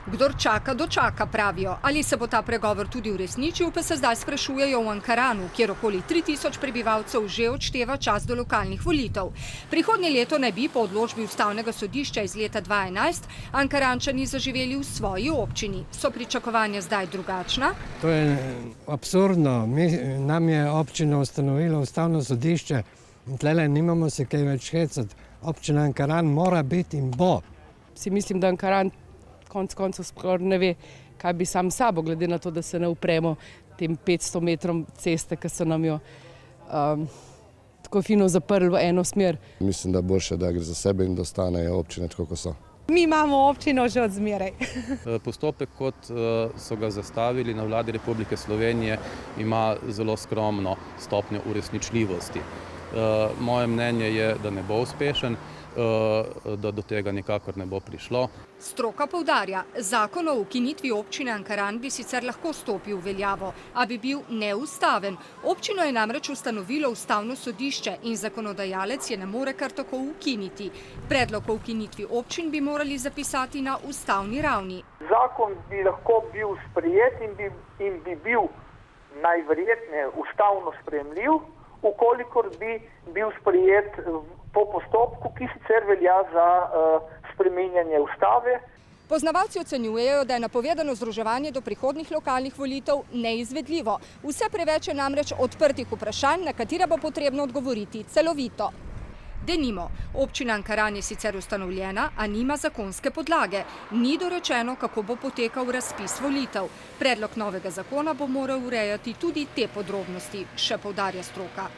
Kdor čaka, dočaka, pravijo. Ali se bo ta pregovor tudi uresničil, pa se zdaj sprašujejo v Ankaranu, kjer okoli 3000 prebivalcev že odšteva čas do lokalnih volitev. Prihodnje leto naj bi po odločbi Ustavnega sodišča iz leta 2011 Ankarančani zaživeli v svoji občini. So pričakovanja zdaj drugačna? To je absurdno. Nam je občina ustanovila Ustavno sodišče in tlele nimamo se kaj več hecati. Občina Ankaran mora biti in bo. Si mislim, da Ankaran konec koncev skoraj ne ve, kaj bi sam sabo, glede na to, da se ne upremo tem 500 metrom ceste, ki so nam jo tako fino zaprli v eno smer. Mislim, da boljše, da gre za sebe in da ostanejo občine tako, kot so. Mi imamo občino že od zmeraj. Postopek, kot so ga zastavili na vladi Republike Slovenije, ima zelo skromno stopnjo uresničljivosti. Moje mnenje je, da ne bo uspešen, da do tega nikakor ne bo prišlo. Stroka poudarja, zakon o ukinitvi občine Ankaran bi sicer lahko stopil v veljavo, a bi bil neustaven. Občino je namreč ustanovilo Ustavno sodišče in zakonodajalec je ne more kar tako ukiniti. Predlog o ukinitvi občin bi morali zapisati na ustavni ravni. Zakon bi lahko bil sprejet in bi bil najverjetneje ustavno sprejemljiv, ukolikor bi bil sprejet po postopku, ki sicer velja za spreminjanje ustave. Poznavalci ocenjujejo, da je napovedano združevanje do prihodnjih lokalnih volitev neizvedljivo. Vse preveč je namreč odprtih vprašanj, na katera bo potrebno odgovoriti celovito. Denimo, občina Ankaran je sicer ustanovljena, a nima zakonske podlage. Ni dorečeno, kako bo potekal razpis volitev. Predlog novega zakona bo moral urejati tudi te podrobnosti, še poudarja stroka.